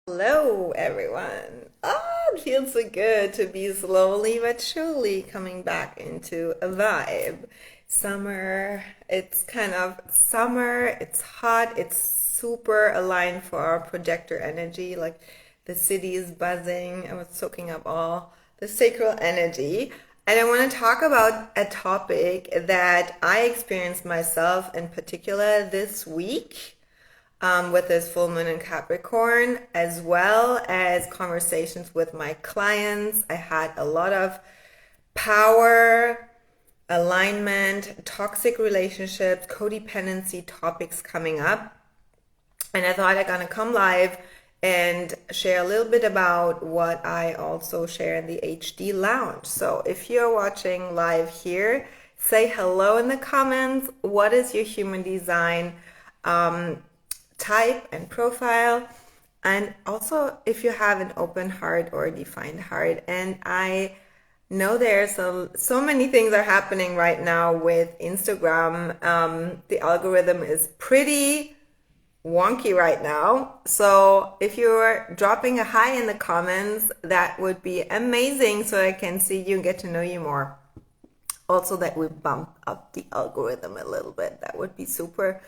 Hello, everyone. It feels so good to be slowly but surely coming back into a vibe. Summer, it's kind of summer, it's hot, it's super aligned for our projector energy. Like the city is buzzing. I was soaking up all the sacral energy. And I want to talk about a topic that I experienced myself in particular this week with this full moon in Capricorn, as well as conversations with my clients. I had a lot of power, alignment, toxic relationships, codependency topics coming up. And I thought I'm gonna come live and share a little bit about what I also share in the HD lounge. So if you're watching live here, say hello in the comments. What is your human design type and profile? And also if you have an open heart or a defined heart. And I know there's so many things are happening right now with Instagram. The algorithm is pretty wonky right now. So if you're dropping a hi in the comments, that would be amazing so I can see you and get to know you more. Also that we bump up the algorithm a little bit. That would be super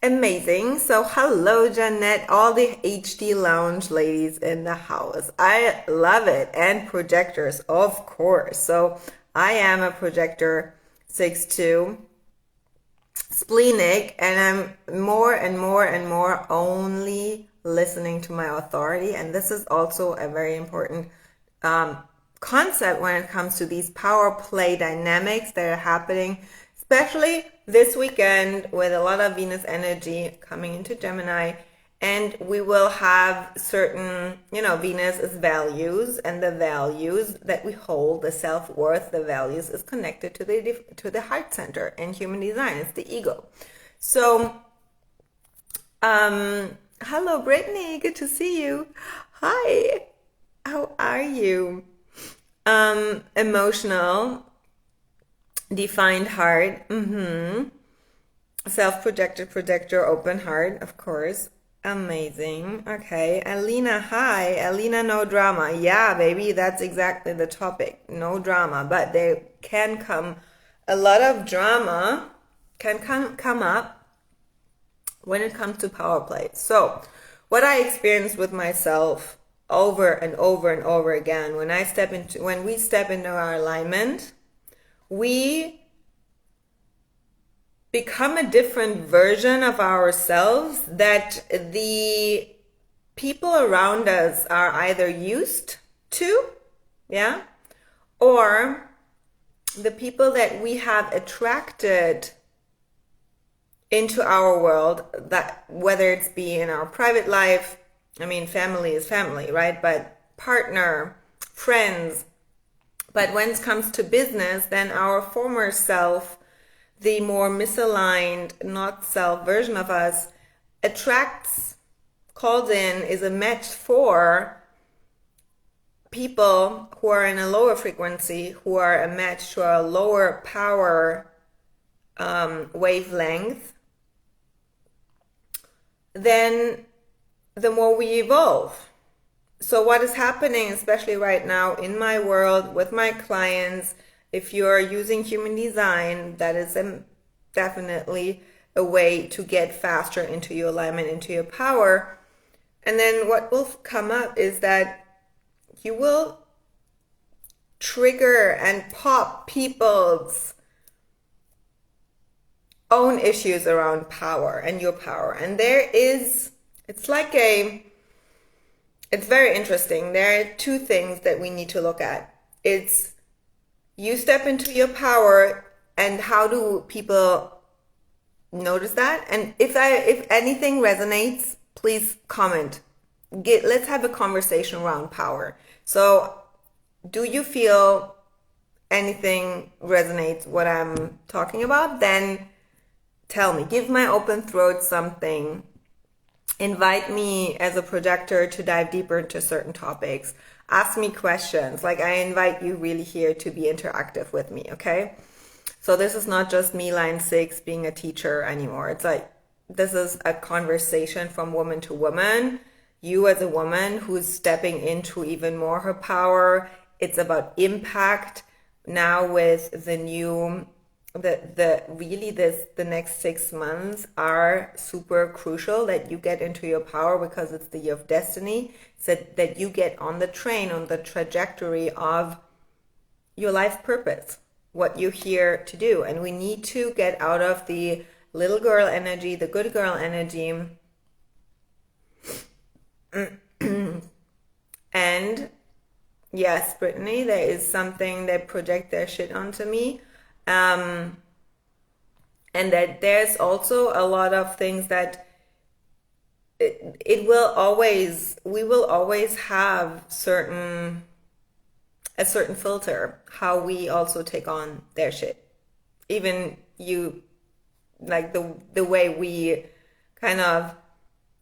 amazing. So hello, Jeanette, all the HD lounge ladies in the house. I love it. And projectors, of course. So I am a projector 6'2", splenic, and I'm more and more and more only listening to my authority. And this is also a very important concept when it comes to these power play dynamics that are happening, especially this weekend with a lot of Venus energy coming into Gemini. And we will have certain, Venus is values, and the values that we hold, the self-worth, the values is connected to the heart center in human design. It's the ego. So, hello, Brittany. Good to see you. Hi. How are you? Emotional, defined heart. Self-projected projector, open heart, of course. Amazing. Okay. Alina, hi. Alina, no drama. Yeah, baby, that's exactly the topic. No drama. But there can come a lot of drama can come up when it comes to power play. So what I experienced with myself over and over and over again, when we step into our alignment, we become a different version of ourselves that the people around us are either used to, yeah, or the people that we have attracted into our world, that whether it's be in our private life, I mean, family is family, right? But partner, friends. But when it comes to business, then our former self, the more misaligned, not self version of us, calls in, is a match for people who are in a lower frequency, who are a match to a lower power wavelength. Then the more we evolve. So what is happening, especially right now in my world with my clients, if you're using human design, that is definitely a way to get faster into your alignment, into your power. And then what will come up is that you will trigger and pop people's own issues around power and your power. And it's very interesting. There are two things that we need to look at. It's you step into your power, and how do people notice that? And if anything resonates, please comment. Let's have a conversation around power. So, do you feel anything resonates what I'm talking about? Then tell me. Give my open throat something. Invite me as a projector to dive deeper into certain topics. Ask me questions. Like, I invite you really here to be interactive with me, okay? So this is not just me, line 6, being a teacher anymore. It's like, this is a conversation from woman to woman you as a woman who's stepping into even more her power. It's about impact now with the new, the next 6 months are super crucial that you get into your power because it's the year of destiny. So that you get on the train, on the trajectory of your life purpose, what you're here to do. And we need to get out of the little girl energy, the good girl energy. And yes, Brittany, there is something that project their shit onto me. And that there's also a lot of things that we will always have a certain filter, how we also take on their shit. Even you, like the way we kind of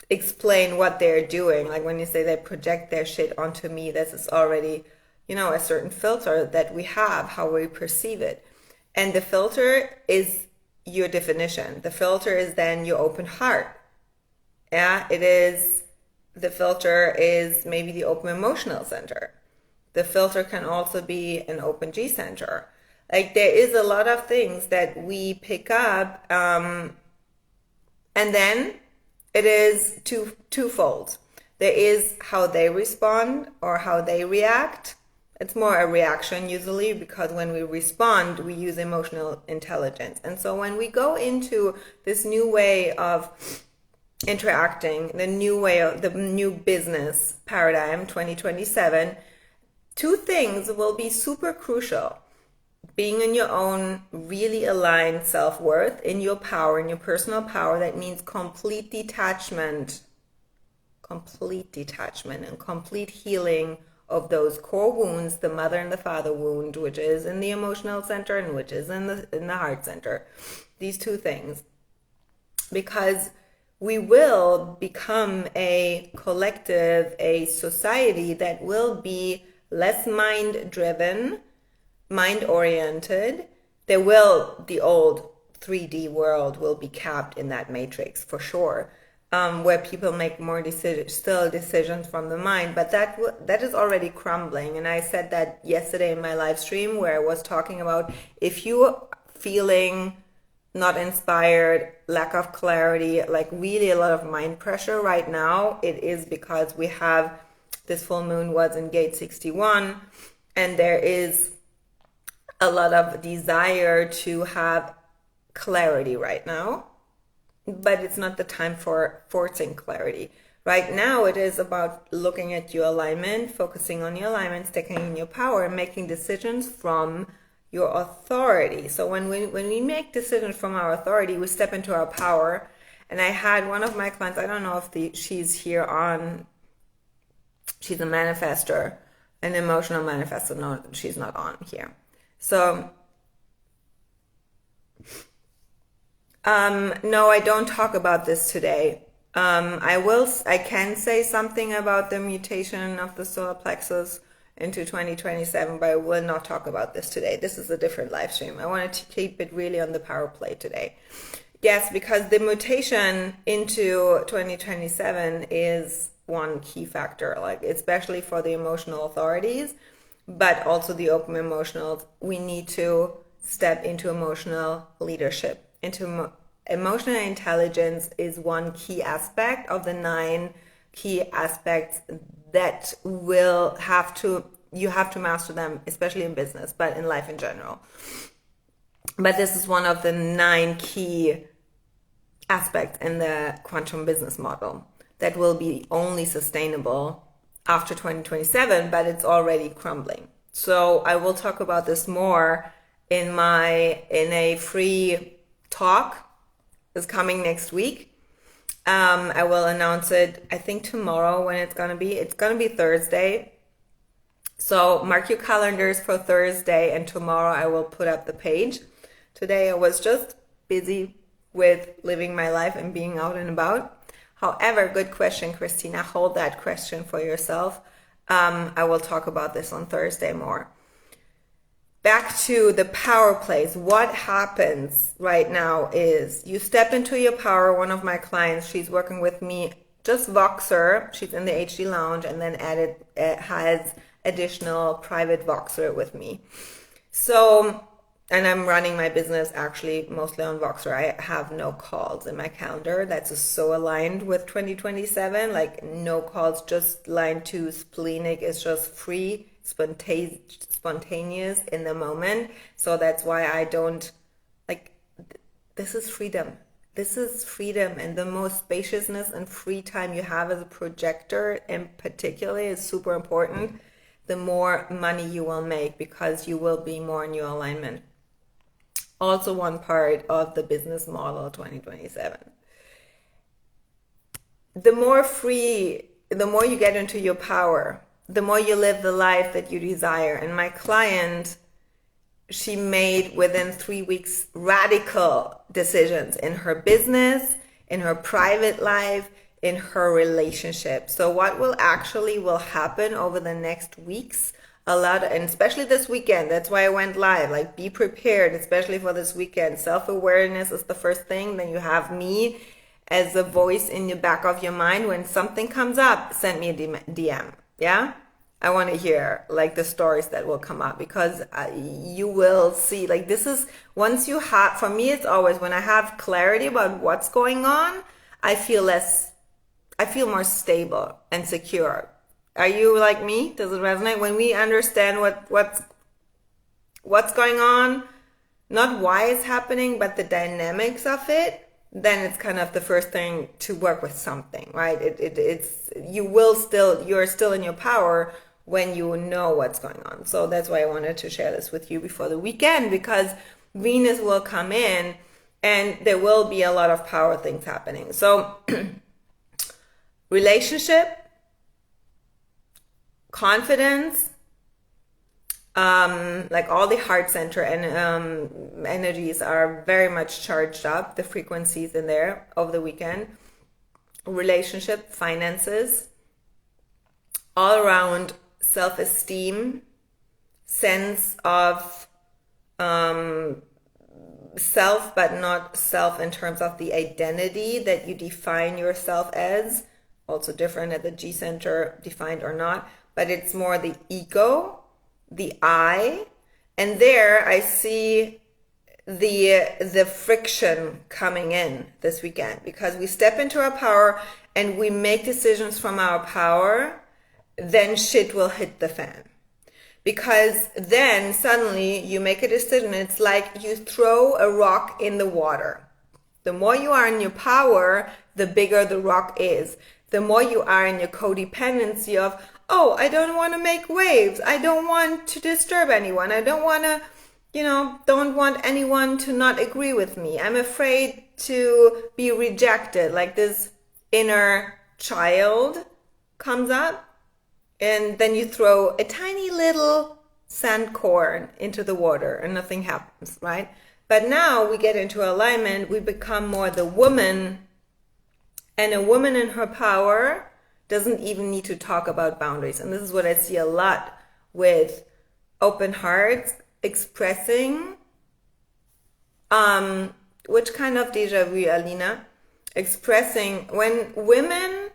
explain what they're doing. Like when you say they project their shit onto me, this is already, a certain filter that we have, how we perceive it. And the filter is your definition. The filter is then your open heart. Yeah, the filter is maybe the open emotional center. The filter can also be an open G center. Like there is a lot of things that we pick up, and then it is twofold. There is how they respond or how they react. It's more a reaction usually, because when we respond, we use emotional intelligence. And so when we go into this new way of interacting, the new business paradigm 2027, two things will be super crucial. Being in your own really aligned self-worth, in your power, in your personal power. That means complete detachment and complete healing of those core wounds, the mother and the father wound, which is in the emotional center and which is in the heart center. These two things. Because we will become a collective, a society that will be less mind-driven, mind-oriented. The old 3D world will be capped in that matrix for sure, where people make more decisions from the mind. But that is already crumbling. And I said that yesterday in my live stream, where I was talking about if you feeling not inspired, lack of clarity, like really a lot of mind pressure right now, it is because we have this full moon was in gate 61, and there is a lot of desire to have clarity right now, but it's not the time for forcing clarity. Right now, it is about looking at your alignment, focusing on your alignment, sticking in your power, and making decisions from your authority. So when we make decisions from our authority, we step into our power. And I had one of my clients, I don't know if she's here on, she's a manifester, an emotional manifestor. No, she's not on here. So, no, I don't talk about this today. I can say something about the mutation of the solar plexus into 2027, but I will not talk about this today. This is a different live stream. I wanted to keep it really on the power play today. Yes, because the mutation into 2027 is one key factor, like especially for the emotional authorities, but also the open emotionals. We need to step into emotional leadership. Emotional intelligence is one key aspect of the 9 key aspects that you have to master them, especially in business, but in life in general. But this is one of the 9 key aspects in the quantum business model that will be only sustainable after 2027, but it's already crumbling. So I will talk about this more in a free talk. Is coming next week. I will announce it, I think tomorrow when it's gonna be. It's gonna be Thursday. So mark your calendars for Thursday, and tomorrow I will put up the page. Today I was just busy with living my life and being out and about. However, good question, Christina. Hold that question for yourself. I will talk about this on Thursday more. Back to the power plays. What happens right now is you step into your power. One of my clients, she's working with me just Voxer. She's in the HD lounge, and then has additional private Voxer with me. So, and I'm running my business actually mostly on Voxer. I have no calls in my calendar. That's just so aligned with 2027. Like no calls, just line 2 splenic is just free, spontaneous in the moment. So that's why I don't like, this is freedom. This is freedom, and the more spaciousness and free time you have as a projector in particular is super important. The more money you will make, because you will be more in your alignment. Also one part of the business model 2027. The more free, the more you get into your power, the more you live the life that you desire. And my client, she made within 3 weeks radical decisions in her business, in her private life, in her relationship. So what will happen over the next weeks, and especially this weekend, that's why I went live, like be prepared, especially for this weekend. Self-awareness is the first thing. Then you have me as a voice in the back of your mind. When something comes up, send me a DM. Yeah? I want to hear like the stories that will come up, because you will see, like, this is, once you have, for me, it's always when I have clarity about what's going on, I feel more stable and secure. Are you like me? Does it resonate? When we understand what's going on, not why it's happening, but the dynamics of it, then it's kind of the first thing to work with something, right? You're still in your power when you know what's going on. So that's why I wanted to share this with you before the weekend, because Venus will come in and there will be a lot of power things happening. So relationship, confidence, like all the heart center and energies are very much charged up, the frequencies in there over the weekend. Relationship, finances, all around self-esteem, sense of self, but not self in terms of the identity that you define yourself as. Also different at the G center, defined or not, but it's more the ego, the I, and there I see the friction coming in this weekend, because we step into our power and we make decisions from our power, then shit will hit the fan. Because then suddenly you make a decision. It's like you throw a rock in the water. The more you are in your power, the bigger the rock is. The more you are in your codependency of, oh, I don't want to make waves. I don't want to disturb anyone. I don't want to, don't want anyone to not agree with me. I'm afraid to be rejected. Like this inner child comes up, and then you throw a tiny little sand corn into the water and nothing happens, right? But now we get into alignment. We become more the woman, and a woman in her power doesn't even need to talk about boundaries. And this is what I see a lot with open hearts expressing, which kind of deja vu, Alina? Expressing, when women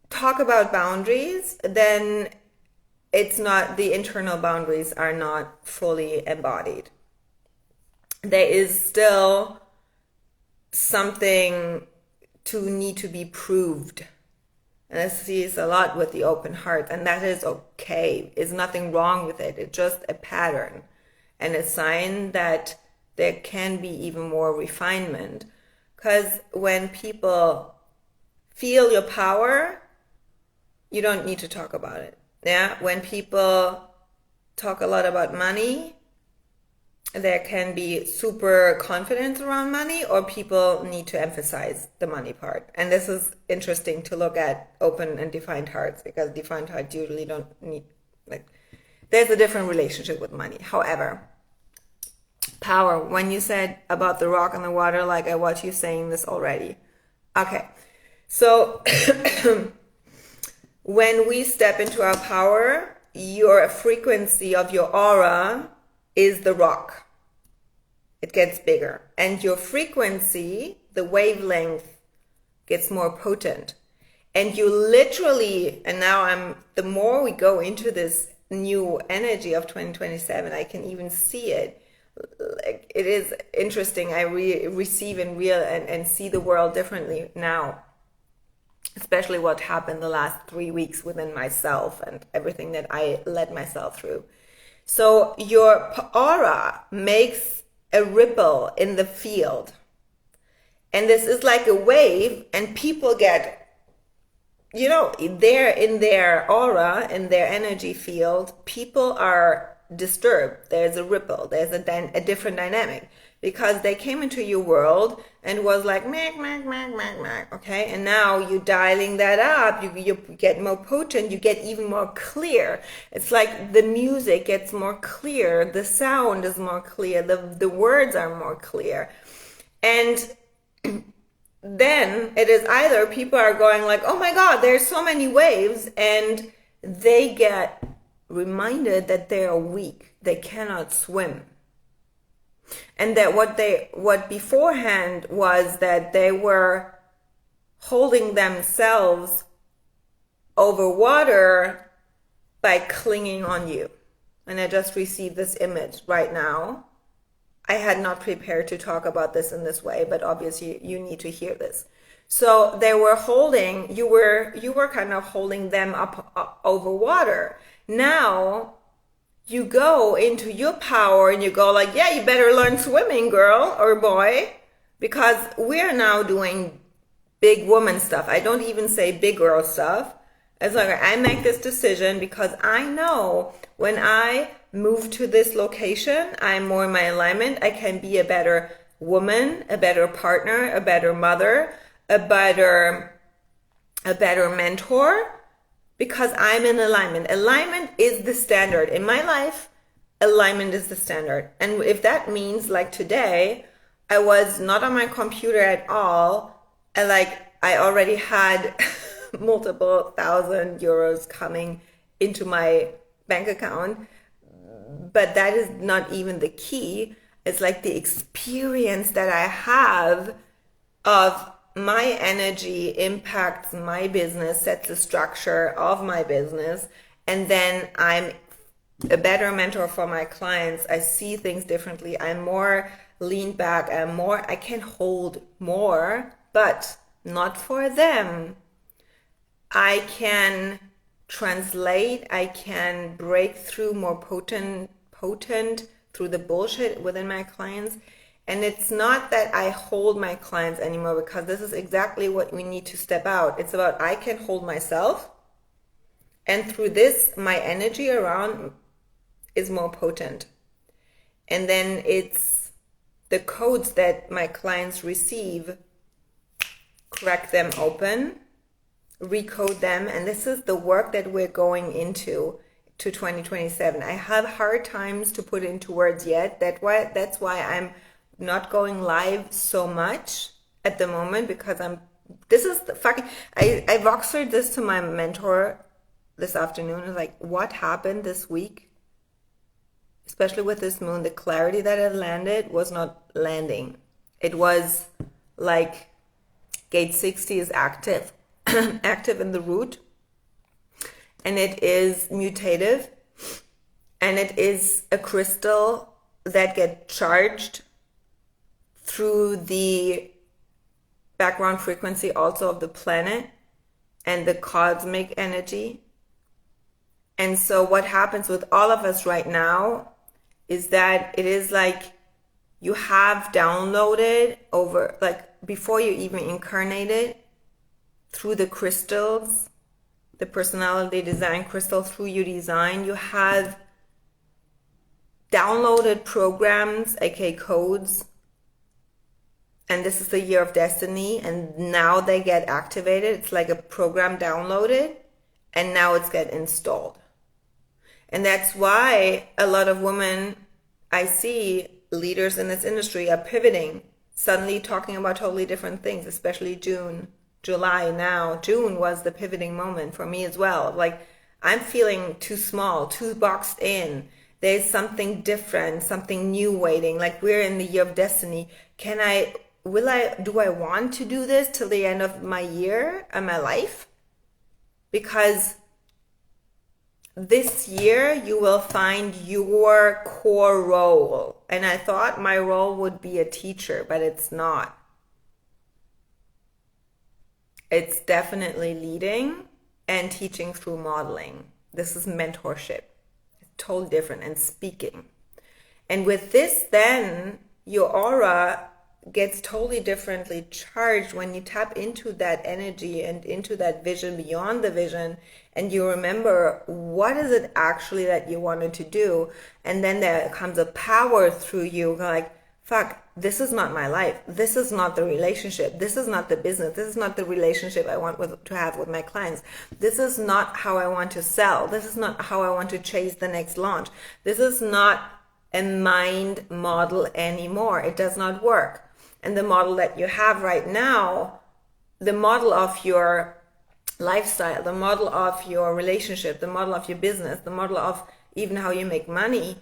talk about boundaries, then it's not, the internal boundaries are not fully embodied. There is still something to need to be proved. And I see this a lot with the open heart, and that is okay. There's nothing wrong with it. It's just a pattern and a sign that there can be even more refinement. Because when people feel your power, you don't need to talk about it. Yeah. When people talk a lot about money, there can be super confidence around money, or people need to emphasize the money part. And this is interesting to look at open and defined hearts, because defined hearts usually don't need, like, there's a different relationship with money. However, power, when you said about the rock and the water, like I watch you saying this already. Okay. So when we step into our power, your frequency of your aura is the rock. It gets bigger. And your frequency, the wavelength, gets more potent. And you literally, and now the more we go into this new energy of 2027, I can even see it. Like, it is interesting. I receive and real and see the world differently now, especially what happened the last 3 weeks within myself and everything that I led myself through. So your aura makes a ripple in the field. And this is like a wave, and people get, they're in their aura, in their energy field, people are disturbed. There's a ripple, there's a different dynamic, because they came into your world and was like, mac, mac, mac, mac, mac, okay? And now you're dialing that up, you get more potent, you get even more clear. It's like the music gets more clear, the sound is more clear, the words are more clear. And then it is either people are going like, oh my God, there's so many waves, and they get reminded that they are weak, they cannot swim. And that what beforehand was that they were holding themselves over water by clinging on you. And I just received this image right now. I had not prepared to talk about this in this way, but obviously you need to hear this. So they were holding, you were kind of holding them up over water. Now you go into your power and you go like, yeah, you better learn swimming, girl or boy, because we're now doing big woman stuff. I don't even say big girl stuff. It's like I make this decision because I know when I move to this location, I'm more in my alignment. I can be a better woman, a better partner, a better mother, a better mentor, because I'm in alignment. Alignment is the standard. In my life, alignment is the standard. And if that means like today, I was not on my computer at all. I already had multiple €1,000 coming into my bank account. But that is not even the key. It's like the experience that I have of my energy impacts my business, sets the structure of my business, and then I'm a better mentor for my clients. I see things differently. I'm more lean back. I can hold more, but not for them. I can translate, I can break through more potent through the bullshit within my clients. And it's not that I hold my clients anymore, because this is exactly what we need to step out. It's about I can hold myself, and through this, my energy around is more potent. And then it's the codes that my clients receive, crack them open, recode them, and this is the work that we're going into to 2027. I have hard times to put into words yet. That's why I'm not going live so much at the moment, because I voxered this to my mentor this afternoon. I was like, what happened this week? Especially with this moon, the clarity that it landed was not landing. It was like gate 60 is active, active in the root, and it is mutative, and it is a crystal that gets charged through the background frequency also of the planet and the cosmic energy. And so what happens with all of us right now is that it is like you have downloaded over, like before you even incarnated, through the crystals, the personality design crystal, through your design, you have downloaded programs, aka codes. And this is the year of destiny, and now they get activated. It's like a program downloaded, and now it's get installed. And that's why a lot of women I see, leaders in this industry, are pivoting, suddenly talking about totally different things, especially June, July now. June was the pivoting moment for me as well. Like, I'm feeling too small, too boxed in. There's something different, something new waiting. Like, we're in the year of destiny. Do I want to do this till the end of my year and my life? because this year you will find your core role. And I thought my role would be a teacher, but it's not. It's definitely leading and teaching through modeling. This is mentorship. It's totally different, and speaking. And with this, then your aura gets totally differently charged when you tap into that energy and into that vision beyond the vision, and you remember what is it actually that you wanted to do. And then there comes a power through you, like, fuck, this is not my life. This is not the relationship. This is not the business. This is not the relationship I want to have with my clients. This is not how I want to sell. This is not how I want to chase the next launch. This is not a mind model anymore. It does not work. And the model that you have right now, the model of your lifestyle, the model of your relationship, the model of your business, the model of even how you make money,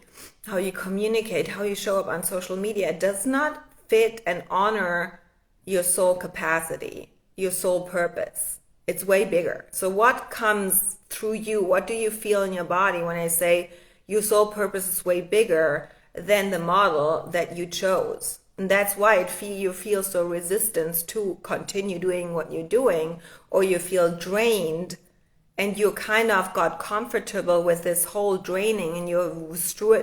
how you communicate, how you show up on social media, does not fit and honor your soul capacity, your soul purpose. It's way bigger. So what comes through you? What do you feel in your body when I say your soul purpose is way bigger than the model that you chose? And that's why you feel so resistant to continue doing what you're doing, or you feel drained and you kind of got comfortable with this whole draining, and you're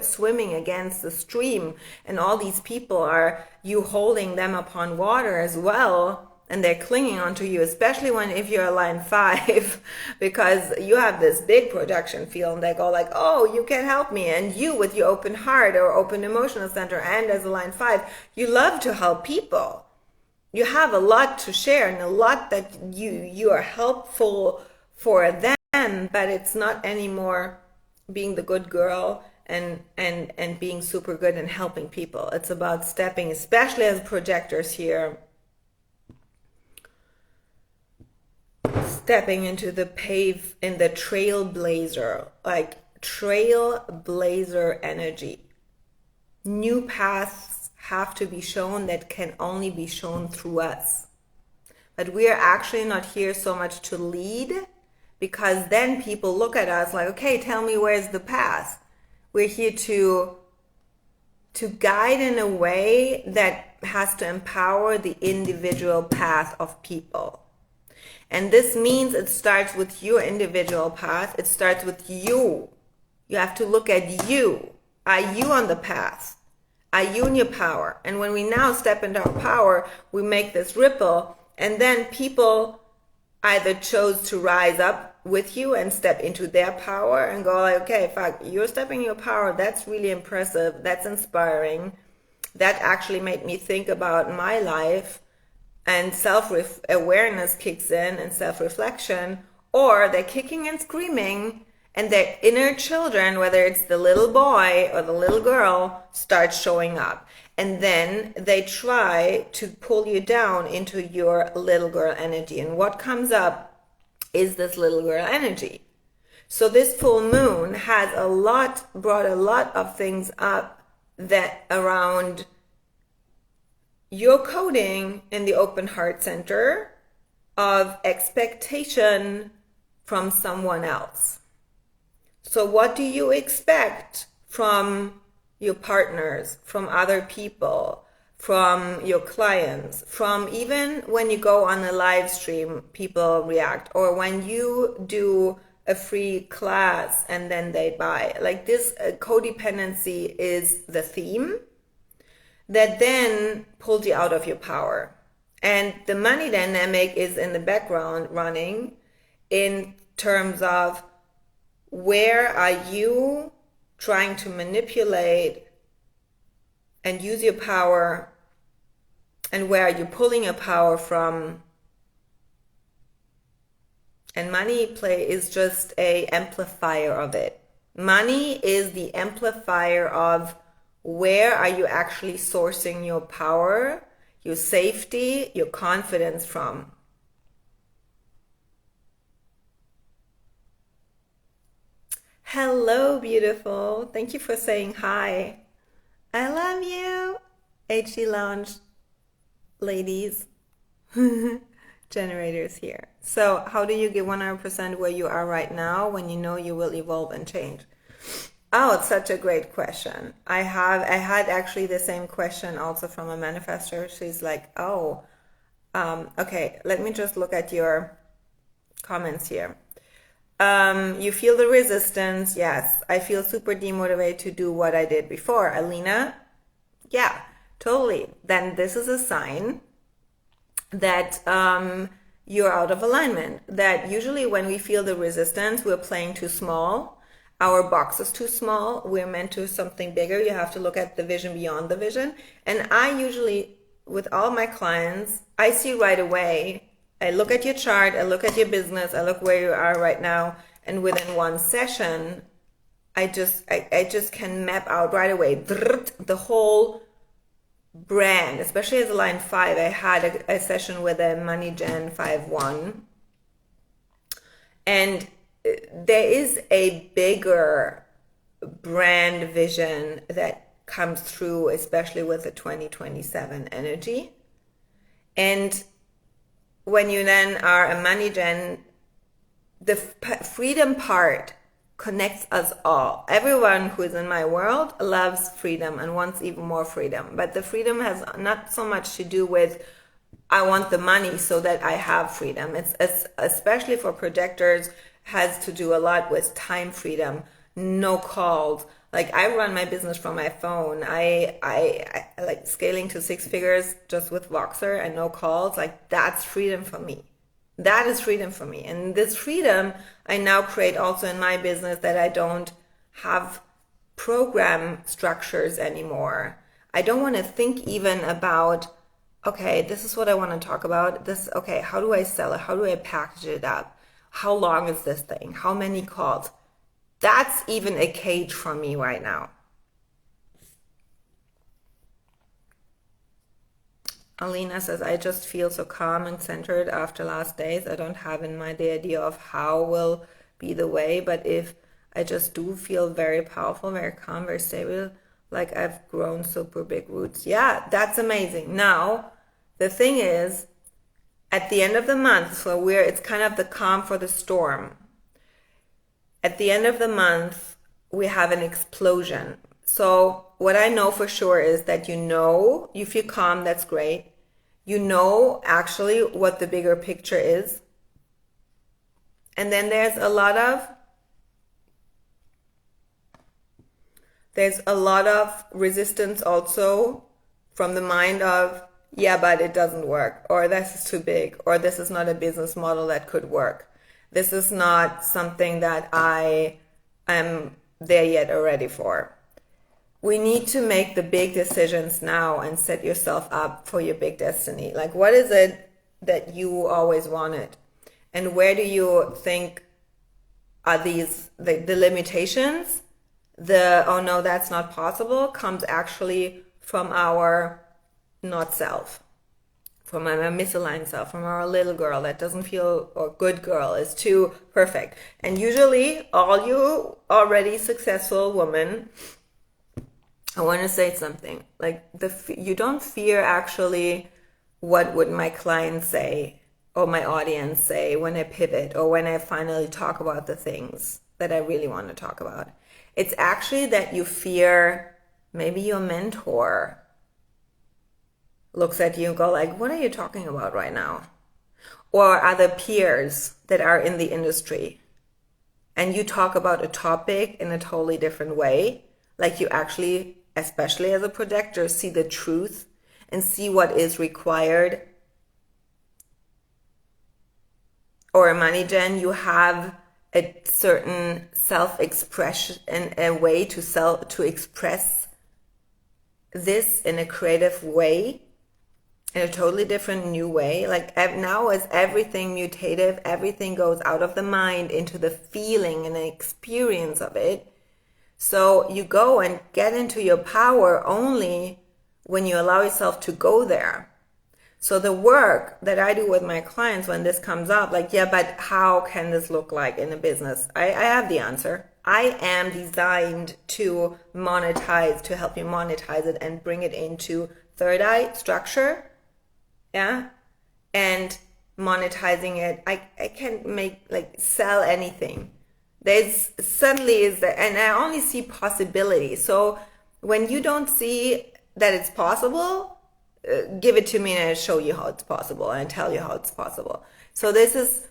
swimming against the stream, and all these people are you holding them upon water as well, and they're clinging onto you, especially if you're a line 5, because you have this big projection field, and they go like, oh, you can help me. And you, with your open heart or open emotional center, and as a line 5, you love to help people. You have a lot to share, and a lot that you are helpful for them, but it's not anymore being the good girl and being super good and helping people. It's about stepping, especially as projectors here, stepping into the trailblazer, like trailblazer energy. New paths have to be shown that can only be shown through us. But we are actually not here so much to lead, because then people look at us like, okay, tell me where's the path. We're here to guide in a way that has to empower the individual path of people. And this means it starts with your individual path. It starts with you. You have to look at you. Are you on the path? Are you in your power? And when we now step into our power, we make this ripple, and then people either chose to rise up with you and step into their power and go like, okay, fuck, you're stepping in your power. That's really impressive. That's inspiring. That actually made me think about my life, and self-awareness kicks in and self-reflection. Or they're kicking and screaming, and their inner children, whether it's the little boy or the little girl, start showing up. And then they try to pull you down into your little girl energy. And what comes up is this little girl energy. So this full moon has brought a lot of things up that around your coding in the open heart center of expectation from someone else. So what do you expect from your partners, from other people, from your clients, from even when you go on a live stream, people react, or when you do a free class and then they buy. Like this codependency is the theme that then pulls you out of your power. And the money dynamic is in the background running in terms of where are you trying to manipulate and use your power, and where are you pulling your power from. And money play is just a amplifier of it. Money is the amplifier of where are you actually sourcing your power, your safety, your confidence from. Hello, beautiful. Thank you for saying hi. I love you. HG Lounge ladies. generators here. So how do you get 100% where you are right now when you know you will evolve and change? Oh, it's such a great question. I had actually the same question also from a manifestor. She's like, oh, okay, let me just look at your comments here. You feel the resistance. Yes, I feel super demotivated to do what I did before. Alina, yeah, totally. Then this is a sign that you're out of alignment. That usually when we feel the resistance, we're playing too small. Our box is too small. We're meant to something bigger. You have to look at the vision beyond the vision. And I usually, with all my clients, I see right away. I look at your chart, I look at your business, I look where you are right now, and within one session, I just can map out right away the whole brand, especially as a line 5. I had a session with a Money Gen 5-1, and there is a bigger brand vision that comes through, especially with the 2027 energy. And when you then are a Money Gen, the freedom part connects us all. Everyone who is in my world loves freedom and wants even more freedom. But the freedom has not so much to do with, I want the money so that I have freedom. It's especially for projectors, has to do a lot with time freedom, no calls. Like I run my business from my phone. I like scaling to 6 figures just with Voxer and no calls. Like that's freedom for me. That is freedom for me. And this freedom I now create also in my business, that I don't have program structures anymore. I don't want to think even about, okay, this is what I want to talk about. This, okay, how do I sell it? How do I package it up? How long is this thing? How many calls? That's even a cage for me right now. Alina says, I just feel so calm and centered after last days. I don't have in mind the idea of how will be the way, but if I just do feel very powerful, very calm, very stable, like I've grown super big roots. Yeah, that's amazing. Now, the thing is, at the end of the month, so it's kind of the calm for the storm. At the end of the month, we have an explosion. So what I know for sure is that you feel calm, that's great. You know actually what the bigger picture is. And then there's a lot of resistance also from the mind of, yeah, but it doesn't work, or this is too big, or this is not a business model that could work. This is not something that I am there yet or ready for. We need to make the big decisions now and set yourself up for your big destiny. Like, what is it that you always wanted? And where do you think are these, the limitations? Oh no, that's not possible, comes actually from our not self. From our misaligned self, from our little girl that doesn't feel, or good girl is too perfect. And usually all you already successful women, I want to say something, like you don't fear actually what would my clients say or my audience say when I pivot or when I finally talk about the things that I really want to talk about. It's actually that you fear maybe your mentor looks at you and go like, what are you talking about right now? Or other peers that are in the industry and you talk about a topic in a totally different way, like you actually, especially as a projector, see the truth and see what is required. Or a Money Gen, you have a certain self-expression and a way to express this in a creative way, in a totally different new way. Like now is everything mutative, everything goes out of the mind into the feeling and the experience of it. So you go and get into your power only when you allow yourself to go there. So the work that I do with my clients when this comes up, like, yeah, but how can this look like in a business? I have the answer. I am designed to monetize, to help you monetize it and bring it into third eye structure. Yeah. And monetizing it. I can't make like sell anything. There's suddenly is that, and I only see possibility. So when you don't see that it's possible, give it to me and I'll show you how it's possible and tell you how it's possible. So this is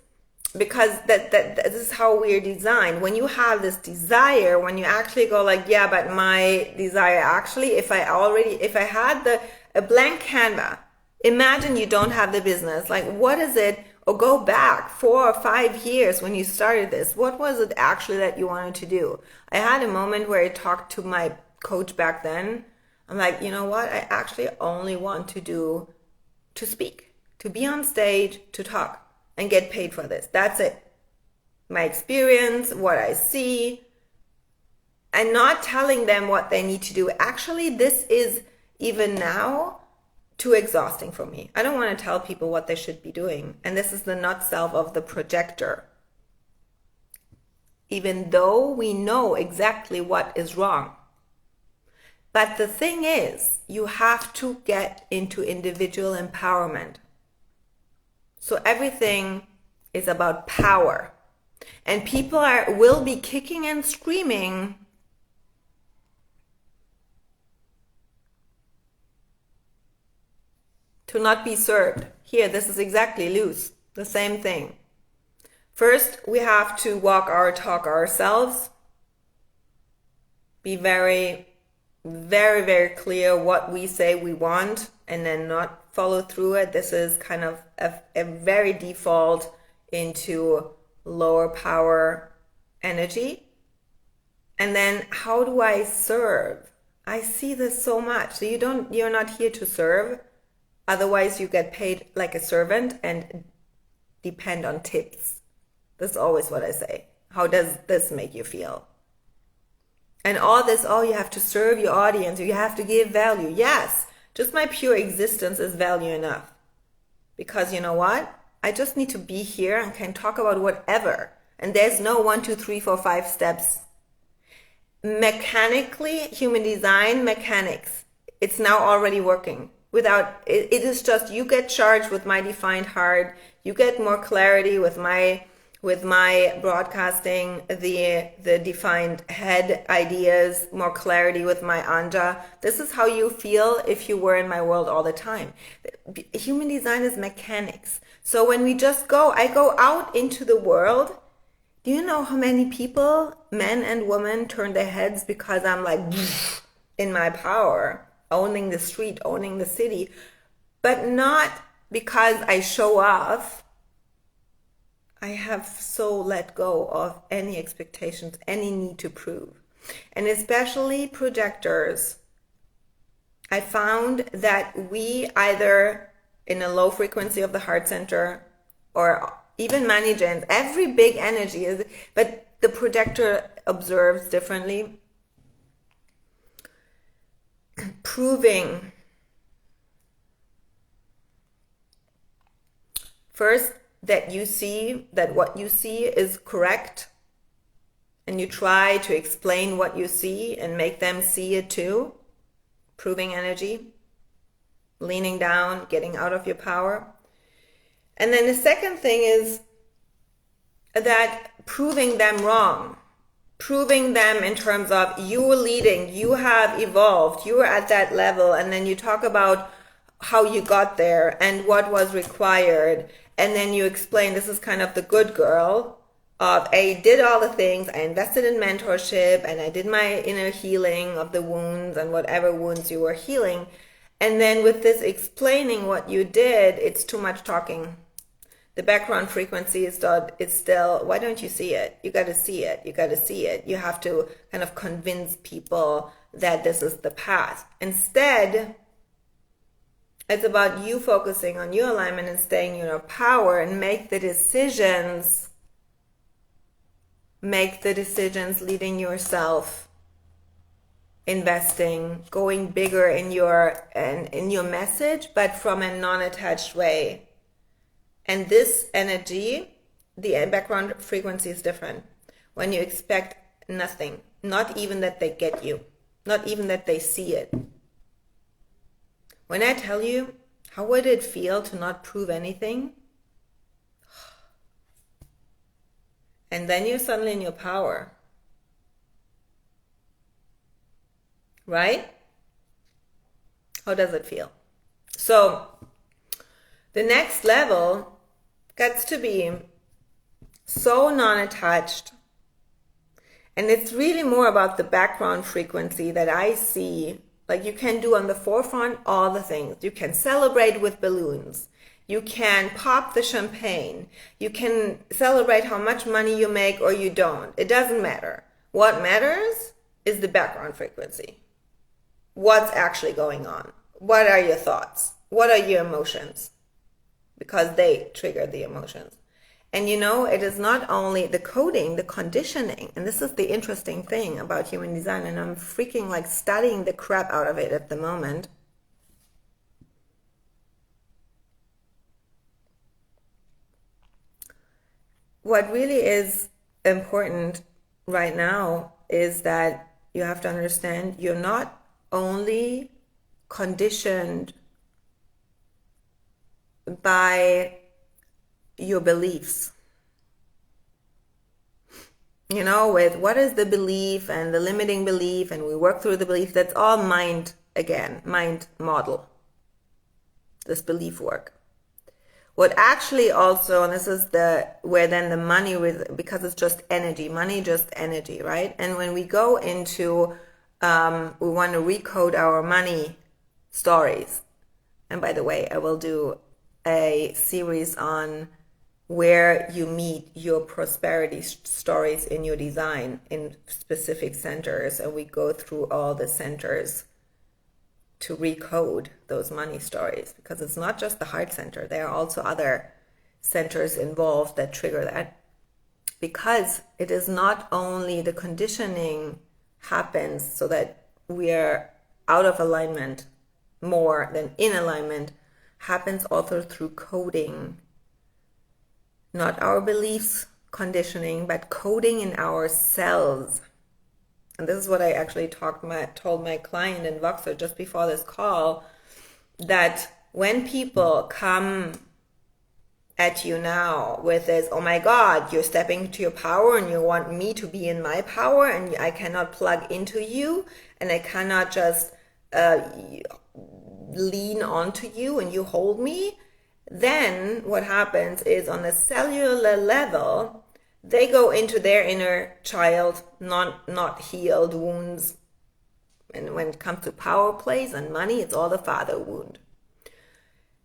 because this is how we're designed. When you have this desire, when you actually go like, yeah, but my desire actually, if I had a blank canvas, imagine you don't have the business. Like, what is it? Or go back 4 or 5 years when you started this. What was it actually that you wanted to do? I had a moment where I talked to my coach back then. I'm like, you know what? I actually only want to speak, to be on stage, to talk and get paid for this. That's it. My experience, what I see, and not telling them what they need to do. Actually, this is even now too exhausting for me. I don't want to tell people what they should be doing. And this is the not self of the projector. Even though we know exactly what is wrong. But the thing is, you have to get into individual empowerment. So everything is about power. And people will be kicking and screaming to not be served. Here, this is exactly loose. The same thing. First, we have to walk our talk ourselves. Be very, very, very clear what we say we want and then not follow through it. This is kind of a very default into lower power energy. And then how do I serve? I see this so much. So you're not here to serve. Otherwise, you get paid like a servant and depend on tips. That's always what I say. How does this make you feel? And all this, you have to serve your audience, you have to give value. Yes, just my pure existence is value enough. Because you know what? I just need to be here and can talk about whatever. And there's no 1, 2, 3, 4, 5 steps. Mechanically, human design, mechanics, it's now already working. It is just, you get charged with my defined heart, you get more clarity with my broadcasting, the defined head ideas, more clarity with my anja. This is how you feel if you were in my world all the time. Human design is mechanics. So when I go out into the world, do you know how many people, men and women, turn their heads because I'm like in my power? Owning the street, owning the city, but not because I show off. I have so let go of any expectations, any need to prove. And especially projectors. I found that we either in a low frequency of the heart center or even money gens, every big energy is, but the projector observes differently. Proving first that what you see is correct, and you try to explain what you see and make them see it too. Proving energy, leaning down, getting out of your power. And then the second thing is that proving them wrong. Proving them in terms of you leading, you have evolved, you are at that level, and then you talk about how you got there and what was required, and then you explain this is kind of the good girl of I did all the things, I invested in mentorship, and I did my inner healing of the wounds and whatever wounds you were healing. And then with this explaining what you did, it's too much talking. The background frequency is still, why don't you see it? You got to see it. You got to see it. You have to kind of convince people that this is the path. Instead, it's about you focusing on your alignment and staying in your power and make the decisions leading yourself, investing, going bigger in your message, but from a non-attached way. And this energy, the background frequency is different. When you expect nothing, not even that they get you, not even that they see it. When I tell you, how would it feel to not prove anything? And then you're suddenly in your power. Right? How does it feel? So the next level gets to be so non-attached. And it's really more about the background frequency that I see. Like, you can do on the forefront all the things. You can celebrate with balloons. You can pop the champagne. You can celebrate how much money you make or you don't. It doesn't matter. What matters is the background frequency. What's actually going on? What are your thoughts? What are your emotions? Because they trigger the emotions. And you know, it is not only the coding, the conditioning, and this is the interesting thing about human design, and I'm freaking like studying the crap out of it at the moment. What really is important right now is that you have to understand you're not only conditioned by your beliefs. You know, with what is the belief and the limiting belief, and we work through the belief. That's all mind, again, mind model, this belief work. What actually also, and this is where then the money, because it's just energy, money just energy, right? And when we go into, we want to recode our money stories. And by the way, I will do a series on where you meet your prosperity stories in your design in specific centers, and we go through all the centers to recode those money stories, because it's not just the heart center. There are also other centers involved that trigger that, because it is not only the conditioning happens so that we are out of alignment more than in alignment, happens also through coding. Not our beliefs conditioning, but coding in our cells. And this is what I actually told my client in Voxer just before this call, that when people come at you now with this, oh my God, you're stepping into your power and you want me to be in my power and I cannot plug into you and I cannot just lean onto you and you hold me, then what happens is on the cellular level, they go into their inner child, not healed wounds. And when it comes to power plays and money, it's all the father wound.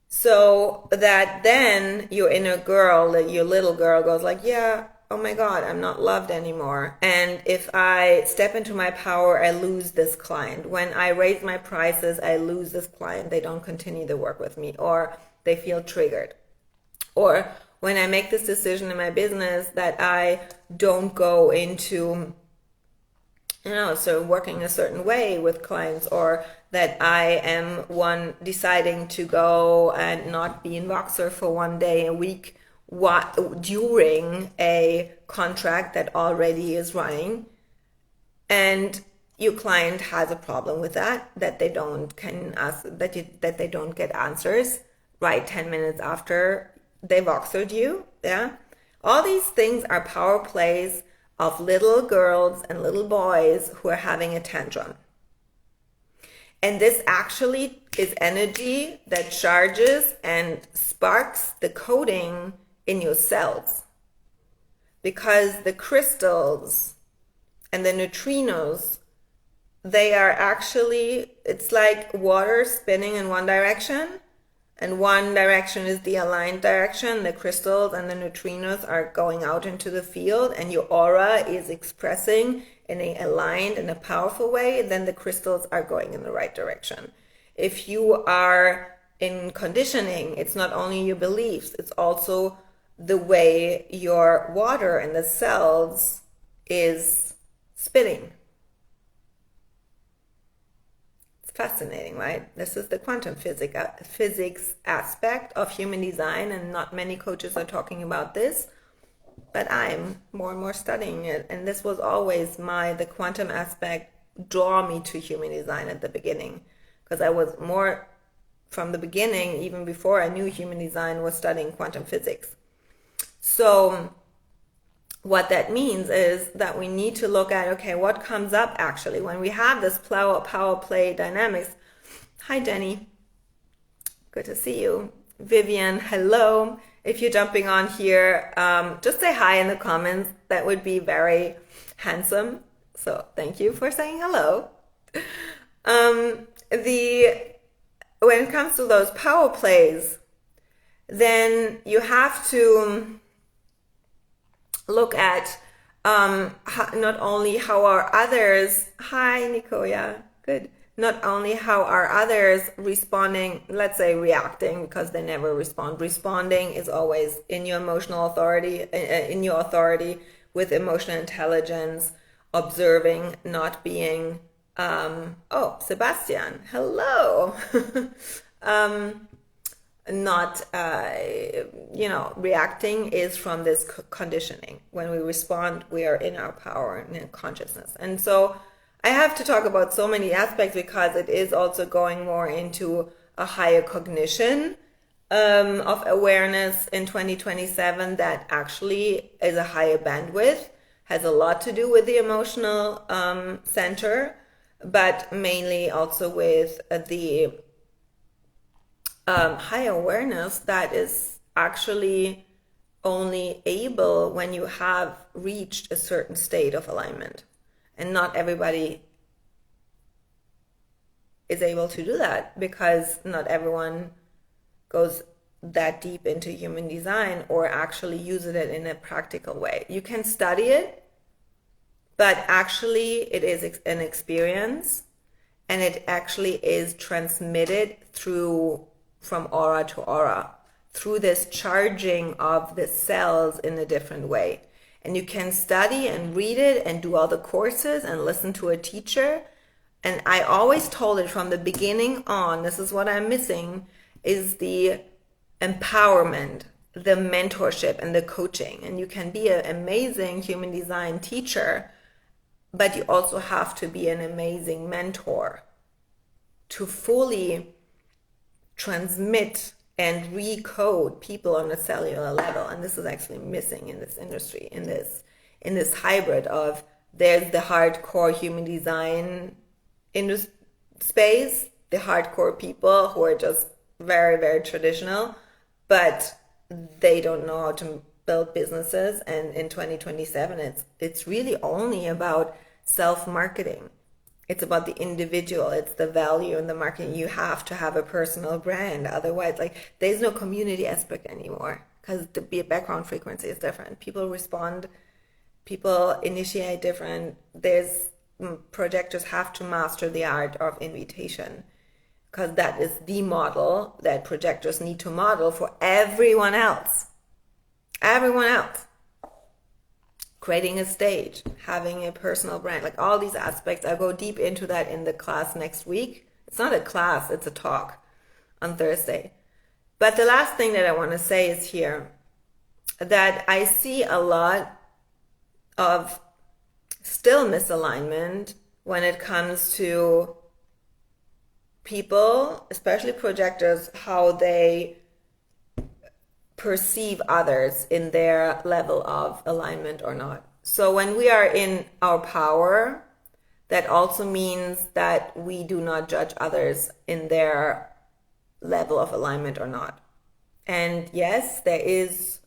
So that then your inner girl, your little girl goes like, yeah, oh my God, I'm not loved anymore. And if I step into my power, I lose this client. When I raise my prices, I lose this client. They don't continue the work with me, or they feel triggered. Or when I make this decision in my business that I don't go into, so working a certain way with clients, or that I am one deciding to go and not be in Voxer for one day a week during a contract that already is running, and your client has a problem with that they don't get answers right 10 minutes after they Voxered you. Yeah, all these things are power plays of little girls and little boys who are having a tantrum. And this actually is energy that charges and sparks the coding in your cells. Because the crystals and the neutrinos, they are actually, it's like water spinning in one direction, and one direction is the aligned direction. The crystals and the neutrinos are going out into the field, and your aura is expressing in a aligned and a powerful way. Then the crystals are going in the right direction. If you are in conditioning, it's not only your beliefs, it's also the way your water in the cells is spinning. Fascinating, right? This is the quantum physics aspect of human design, and not many coaches are talking about this, but I'm more and more studying it. And this was always the quantum aspect draw me to human design at the beginning, because I was more from the beginning, even before I knew human design, was studying quantum physics. So what that means is that we need to look at, okay, what comes up actually when we have this power play dynamics. Hi, Jenny. Good to see you. Vivian, hello. If you're jumping on here, just say hi in the comments. That would be very handsome. So thank you for saying hello. When it comes to those power plays, then you have to look at not only how are others, hi Nicoya, good, not only how are others responding, let's say reacting, because they never respond. Responding is always in your emotional authority, in your authority with emotional intelligence, observing, not being, oh, Sebastian, hello. Not, reacting is from this conditioning. When we respond, we are in our power and in consciousness. And so I have to talk about so many aspects because it is also going more into a higher cognition of awareness in 2027 that actually is a higher bandwidth, has a lot to do with the emotional center, but mainly also with the high awareness that is actually only able when you have reached a certain state of alignment. And not everybody is able to do that because not everyone goes that deep into human design or actually uses it in a practical way. You can study it, but actually it is an experience, and it actually is transmitted from aura to aura, through this charging of the cells in a different way. And you can study and read it and do all the courses and listen to a teacher. And I always told it from the beginning on, this is what I'm missing, is the empowerment, the mentorship and the coaching. And you can be an amazing human design teacher, but you also have to be an amazing mentor to fully transmit and recode people on a cellular level. And this is actually missing in this industry, in this hybrid of, there's the hardcore human design space, the hardcore people who are just very, very traditional, but they don't know how to build businesses. And in 2027, it's really only about self-marketing. It's about the individual. It's the value in the marketing. You have to have a personal brand. Otherwise, there's no community aspect anymore because the background frequency is different. People respond, people initiate different. Projectors have to master the art of invitation because that is the model that projectors need to model for everyone else. Everyone else. Creating a stage, having a personal brand, all these aspects. I'll go deep into that in the class next week. It's not a class, it's a talk on Thursday. But the last thing that I want to say is here that I see a lot of still misalignment when it comes to people, especially projectors, how they perceive others in their level of alignment or not. So when we are in our power, that also means that we do not judge others in their level of alignment or not. And yes, there is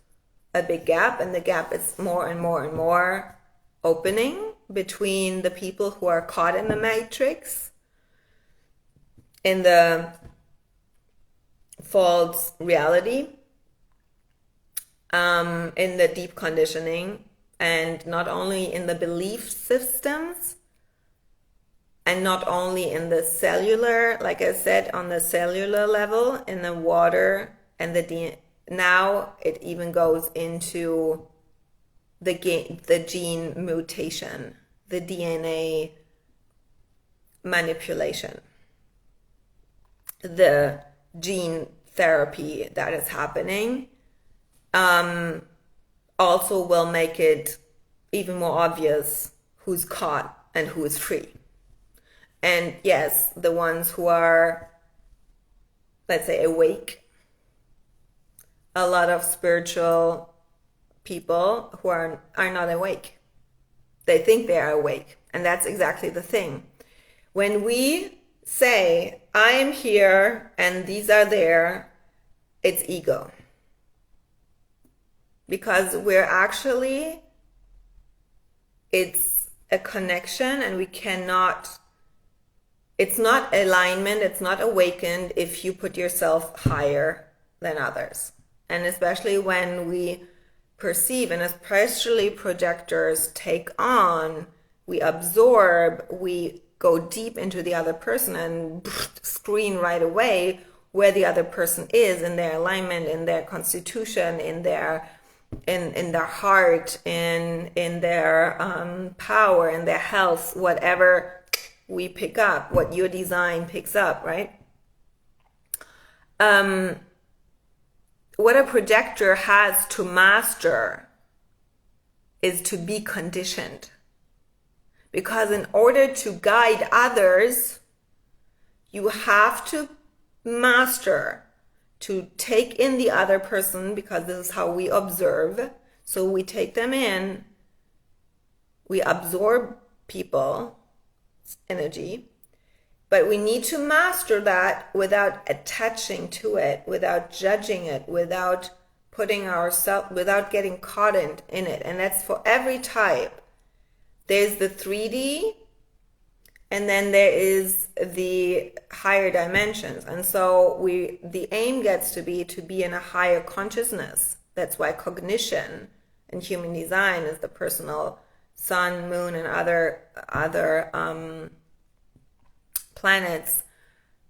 a big gap, and the gap is more and more and more opening between the people who are caught in the matrix, in the false reality, in the deep conditioning, and not only in the belief systems, and not only in the cellular, like I said, on the cellular level, in the water and the DNA. Now it even goes into the gene mutation, the DNA manipulation, the gene therapy that is happening. Also will make it even more obvious who's caught and who is free. And yes, the ones who are, let's say, awake, a lot of spiritual people who are not awake. They think they are awake. And that's exactly the thing. When we say, I am here and these are there, it's ego. Because we're actually, it's a connection, and we cannot, it's not alignment, it's not awakened if you put yourself higher than others. And especially when we perceive, and especially projectors take on, we absorb, we go deep into the other person and screen right away where the other person is in their alignment, in their constitution, in their heart, in their power, in their health, whatever we pick up, what your design picks up, right? What a projector has to master is to be conditioned. Because in order to guide others, you have to master to take in the other person, because this is how we observe. So we take them in, we absorb people's energy, but we need to master that without attaching to it, without judging it, without putting ourselves, without getting caught in it. And that's for every type. There's the 3D, and then there is the higher dimensions. And so the aim gets to be in a higher consciousness. That's why cognition and human design is the personal sun, moon, and other planets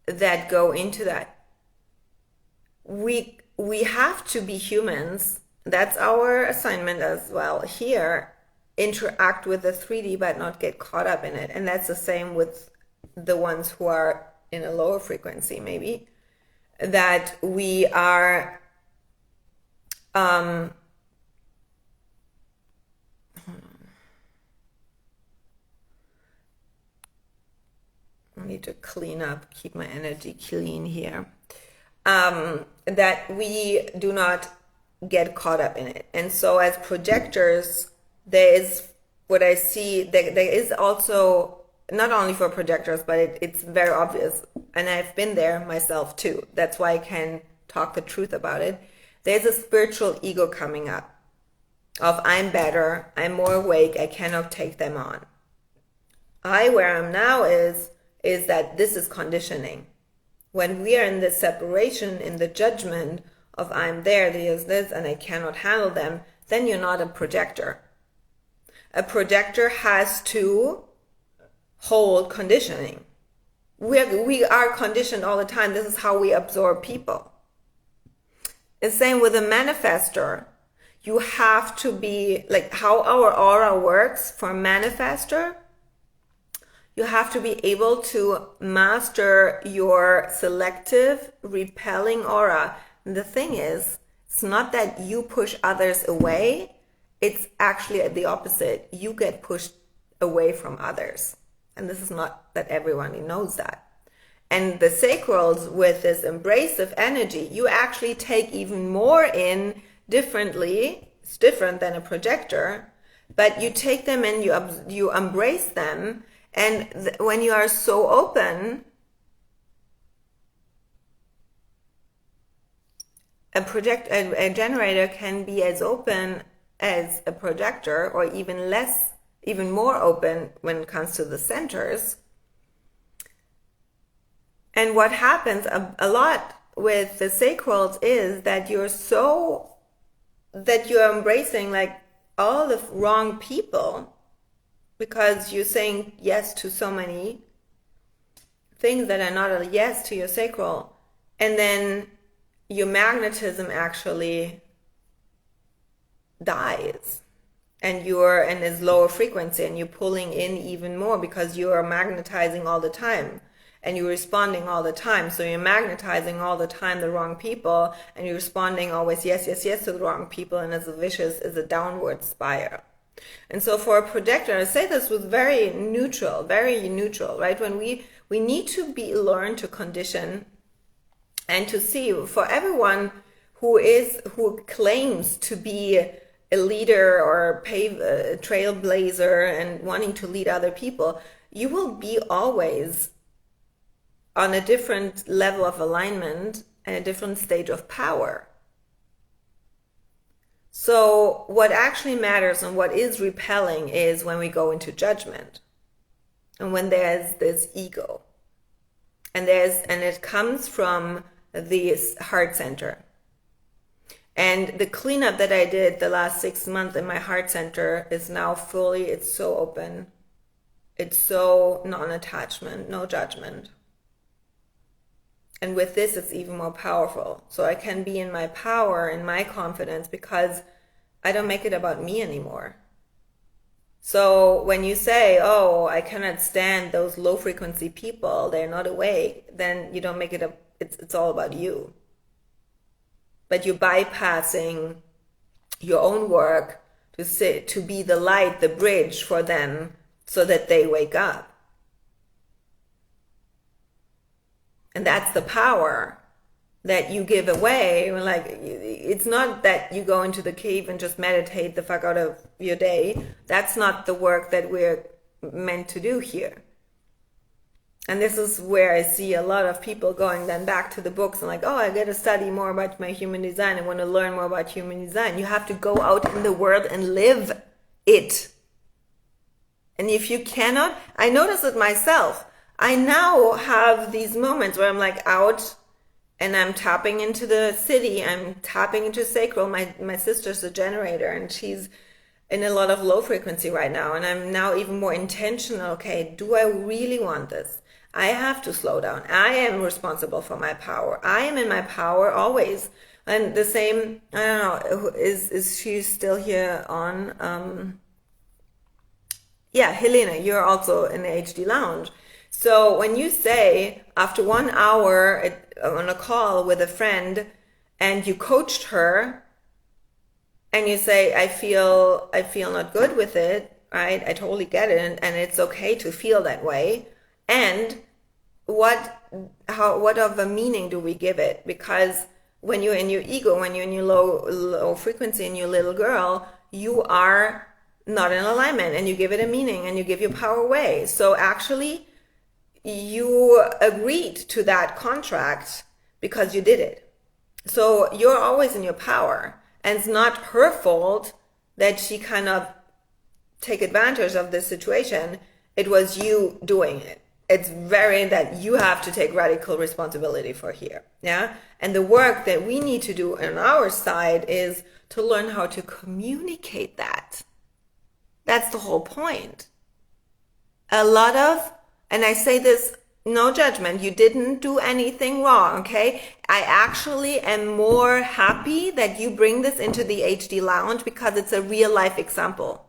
that go into that. We have to be humans. That's our assignment as well here. Interact with the 3D but not get caught up in it. And that's the same with the ones who are in a lower frequency, maybe, that we are I need to clean up, keep my energy clean here, that we do not get caught up in it. And so as projectors, there is what I see, there is also, not only for projectors, but it's very obvious, and I've been there myself too. That's why I can talk the truth about it. There's a spiritual ego coming up of I'm better, I'm more awake, I cannot take them on. Where I'm now is that this is conditioning. When we are in the separation, in the judgment of I'm there, there's this, and I cannot handle them, then you're not a projector. A projector has to hold conditioning. We are conditioned all the time. This is how we absorb people. The same with a manifestor. You have to be, like how our aura works for a manifestor, you have to be able to master your selective, repelling aura. And the thing is, it's not that you push others away, it's actually the opposite. You get pushed away from others. And this is not that everyone knows that. And the sacrals, with this embracive energy, you actually take even more in differently. It's different than a projector, but you take them in, you embrace them. And when you are so open, a generator can be as open as a projector, or even more open when it comes to the centers. And what happens a lot with the sacrals is that you're embracing like all the wrong people, because you're saying yes to so many things that are not a yes to your sacral. And then your magnetism actually dies, and you're in this lower frequency, and you're pulling in even more because you are magnetizing all the time, and you're responding all the time. So you're magnetizing all the time the wrong people, and you're responding always yes, yes, yes to the wrong people, and it's a downward spiral. And so for a projector, I say this was very neutral, right? When we need to learn to condition and to see, for everyone who claims to be a leader or a trailblazer and wanting to lead other people, you will be always on a different level of alignment and a different stage of power. So what actually matters and what is repelling is when we go into judgment and when there's this ego. And it comes from the heart center. And the cleanup that I did the last 6 months in my heart center is now fully, it's so open. It's so non-attachment, no judgment. And with this, it's even more powerful. So I can be in my power, in my confidence, because I don't make it about me anymore. So when you say, oh, I cannot stand those low frequency people, they're not awake, then you don't make it it's all about you. But you're bypassing your own work to be the light, the bridge for them so that they wake up. And that's the power that you give away. Like, it's not that you go into the cave and just meditate the fuck out of your day. That's not the work that we're meant to do here. And this is where I see a lot of people going then back to the books and like, oh, I got to study more about my human design. I want to learn more about human design. You have to go out in the world and live it. And if you cannot, I notice it myself. I now have these moments where I'm like out and I'm tapping into the city. I'm tapping into sacral. My sister's a generator and she's in a lot of low frequency right now. And I'm now even more intentional. Okay, do I really want this? I have to slow down. I am responsible for my power. I am in my power always. And the same, I don't know, is she still here on? Yeah, Helena, you're also in the HD lounge. So when you say after 1 hour on a call with a friend and you coached her and you say, I feel not good with it, right? I totally get it. And it's okay to feel that way. And what of a meaning do we give it? Because when you're in your ego, when you're in your low frequency and your little girl, you are not in alignment and you give it a meaning and you give your power away. So actually, you agreed to that contract because you did it. So you're always in your power. And it's not her fault that she kind of take advantage of this situation. It was you doing it. It's that you have to take radical responsibility for here. Yeah. And the work that we need to do on our side is to learn how to communicate that. That's the whole point. And I say this, no judgment, you didn't do anything wrong, okay? I actually am more happy that you bring this into the HD lounge because it's a real life example.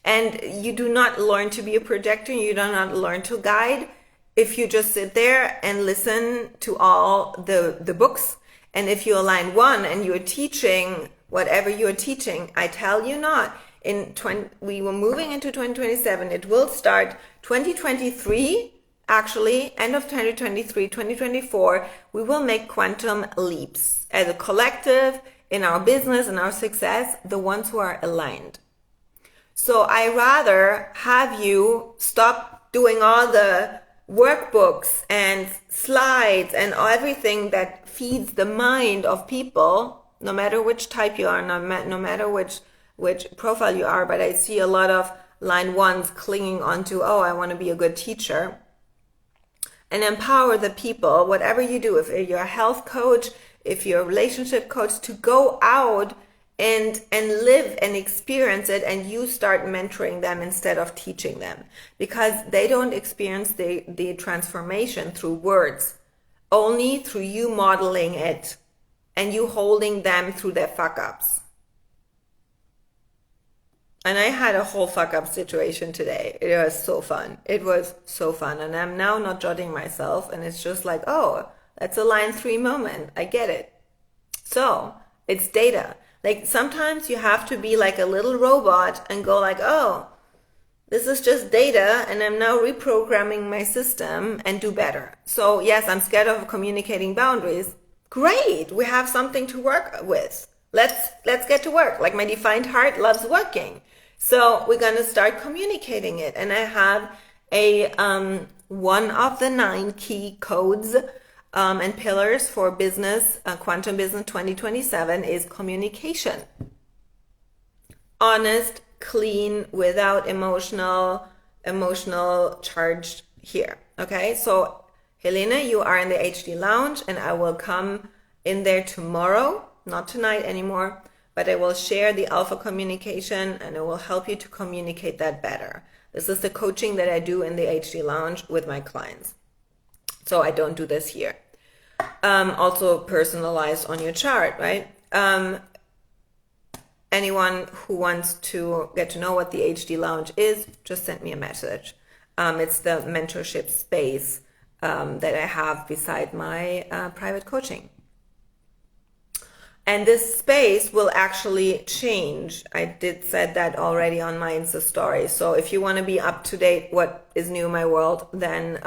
And you do not learn to be a projector, you do not learn to guide if you just sit there and listen to all the books. And if you align one and you're teaching whatever you're teaching, I tell you not. We were moving into 2027. It will start 2023, actually, end of 2023, 2024. We will make quantum leaps as a collective in our business and our success, the ones who are aligned. So I rather have you stop doing all the workbooks and slides and everything that feeds the mind of people, no matter which type you are, no matter which profile you are, but I see a lot of line ones clinging onto, oh, I want to be a good teacher. And empower the people, whatever you do, if you're a health coach, if you're a relationship coach, to go out and live and experience it, and you start mentoring them instead of teaching them. Because they don't experience the transformation through words, only through you modeling it and you holding them through their fuck-ups. And I had a whole fuck-up situation today. It was so fun. It was so fun. And I'm now not judging myself. And it's just like, oh, that's a line 3 moment. I get it. So it's data. Like sometimes you have to be like a little robot and go like, oh, this is just data. And I'm now reprogramming my system and do better. So yes, I'm scared of communicating boundaries. Great. We have something to work with. let's get to work. Like my defined heart loves working. So we're going to start communicating it. And I have a one of the 9 key codes and pillars for business, quantum business 2027 is communication. Honest, clean, without emotional charge here. Okay, so Helena, you are in the HD lounge and I will come in there tomorrow, not tonight anymore, but I will share the alpha communication and it will help you to communicate that better. This is the coaching that I do in the HD lounge with my clients. So I don't do this here. Also personalized on your chart, right? Anyone who wants to get to know what the HD lounge is, just send me a message. It's the mentorship space that I have beside my private coaching. And this space will actually change. I did said that already on my Insta story. So if you want to be up to date what is new in my world, then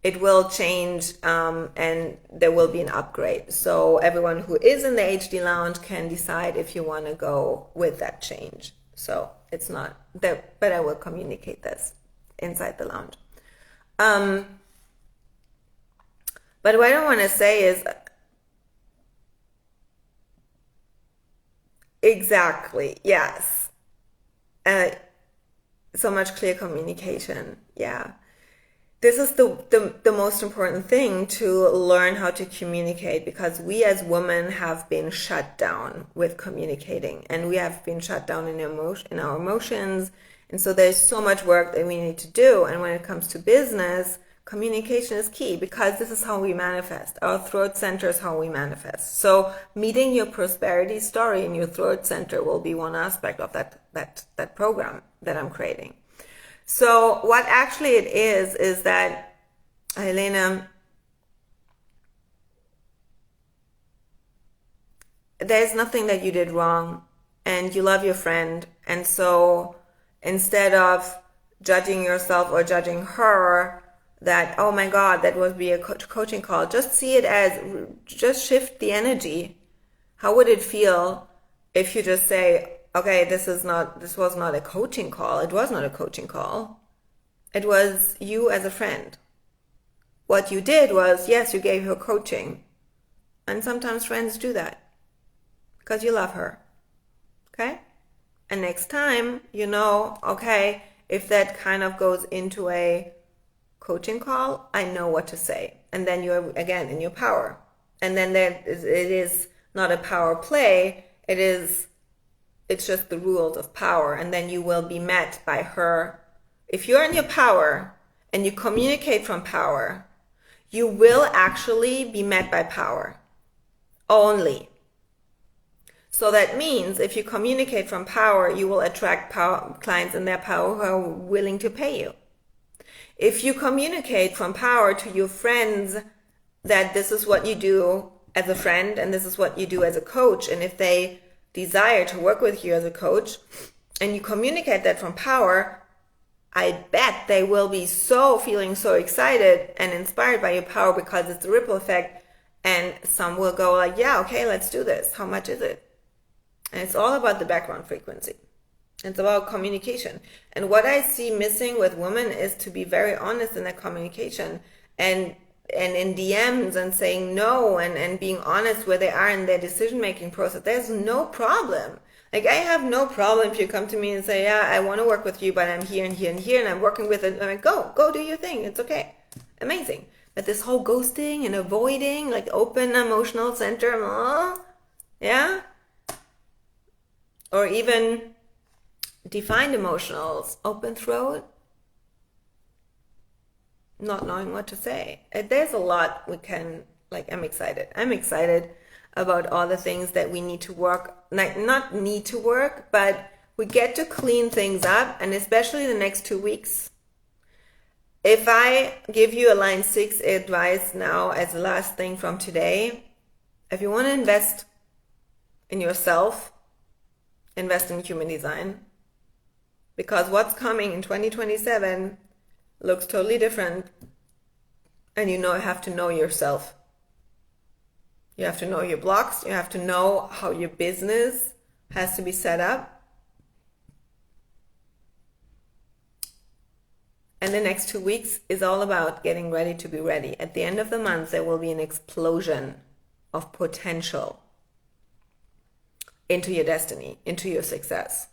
it will change and there will be an upgrade. So everyone who is in the HD lounge can decide if you want to go with that change. So it's not that, but I will communicate this inside the lounge. But what I want to say is exactly, yes. So much clear communication. Yeah. This is the most important thing, to learn how to communicate, because we as women have been shut down with communicating and we have been shut down in our emotions. And so there's so much work that we need to do. And when it comes to business, communication is key, because this is how we manifest. Our throat center is how we manifest. So meeting your prosperity story in your throat center will be one aspect of that program that I'm creating. So what actually it is that, Helena, there's nothing that you did wrong and you love your friend. And so instead of judging yourself or judging her, that, oh my God, that would be a coaching call, just see it as, just shift the energy. How would it feel if you just say, okay, this was not a coaching call. It was not a coaching call. It was you as a friend. What you did was, yes, you gave her coaching. And sometimes friends do that because you love her. Okay? And next time, you know, okay, if that kind of goes into a coaching call, I know what to say. And then you're again in your power. And then it is not a power play. It's just the rules of power. And then you will be met by her. If you're in your power and you communicate from power, you will actually be met by power only. So that means if you communicate from power, you will attract clients in their power who are willing to pay you. If you communicate from power to your friends that this is what you do as a friend and this is what you do as a coach, and if they desire to work with you as a coach and you communicate that from power, I bet they will be feeling so excited and inspired by your power, because it's a ripple effect, and some will go like, yeah, okay, let's do this. How much is it? And it's all about the background frequency. It's about communication. And what I see missing with women is to be very honest in their communication and in DMs and saying no and being honest where they are in their decision-making process. There's no problem. Like, I have no problem if you come to me and say, yeah, I want to work with you, but I'm here and here and here and I'm working with it. I'm like, go do your thing. It's okay. Amazing. But this whole ghosting and avoiding, like open emotional center, yeah? Or even defined emotionals, open throat, not knowing what to say. There's a lot we can, like, I'm excited. I'm excited about all the things that we need to work, like not need to work, but we get to clean things up, and especially the next 2 weeks. If I give you a line 6 advice now as the last thing from today, if you want to invest in yourself, invest in human design. Because what's coming in 2027 looks totally different, and you have to know yourself. You have to know your blocks. You have to know how your business has to be set up. And the next 2 weeks is all about getting ready to be ready. At the end of the month, there will be an explosion of potential into your destiny, into your success.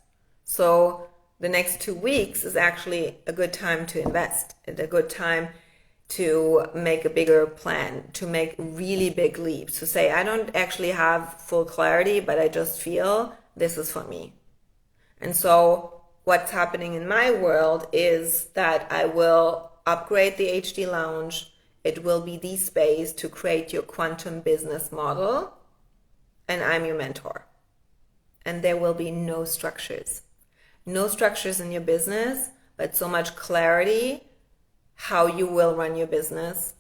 So the next 2 weeks is actually a good time to invest. It's a good time to make a bigger plan, to make really big leaps, to say, I don't actually have full clarity, but I just feel this is for me. And so what's happening in my world is that I will upgrade the HD Lounge. It will be the space to create your quantum business model, and I'm your mentor. And there will be no structures. No structures in your business, but so much clarity how you will run your business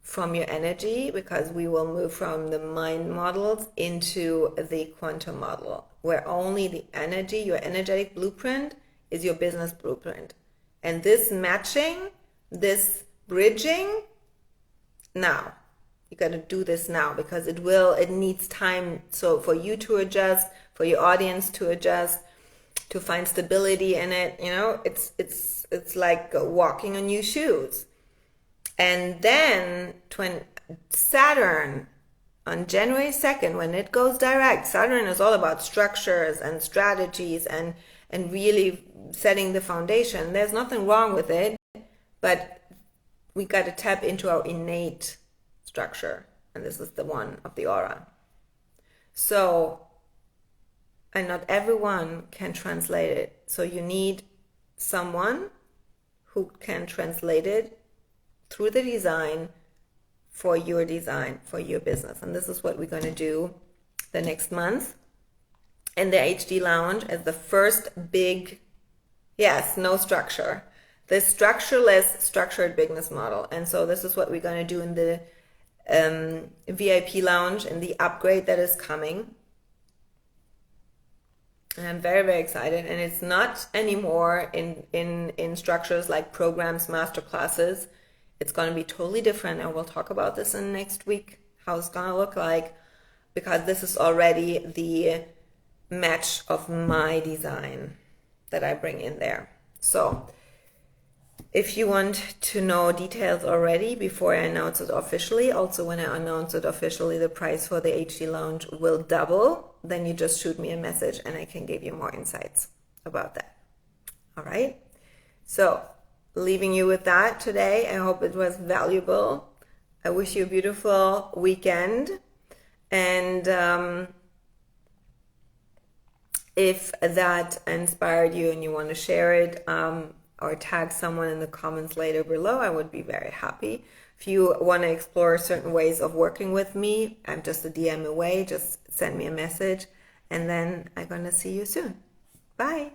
from your energy, because we will move from the mind models into the quantum model, where only the energy, your energetic blueprint, is your business blueprint. And this matching, this bridging, now. You got to do this now, because it needs time. So for you to adjust, for your audience to adjust, to find stability in it, it's like walking on new shoes. And then Saturn, on January 2nd, when it goes direct, Saturn is all about structures and strategies and really setting the foundation. There's nothing wrong with it, but we got to tap into our innate structure, and this is the one of the aura. So, and not everyone can translate it. So you need someone who can translate it through the design, for your business. And this is what we're going to do the next month. And the HD Lounge is the first big, yes, no structure, the structureless structured business model. And so this is what we're going to do in the VIP Lounge and the upgrade that is coming. And I'm very, very excited. And it's not anymore in structures like programs, master classes. It's going to be totally different, and we'll talk about this in next week, how it's going to look like, because this is already the match of my design that I bring in there. So if you want to know details already before I announce it officially, also when I announce it officially, the price for the HD Lounge will double, then you just shoot me a message and I can give you more insights about that. All right? So leaving you with that today. I hope it was valuable. I wish you a beautiful weekend. And if that inspired you and you want to share it or tag someone in the comments later below, I would be very happy. If you want to explore certain ways of working with me, I'm just a DM away. Just send me a message, and then I'm going to see you soon. Bye.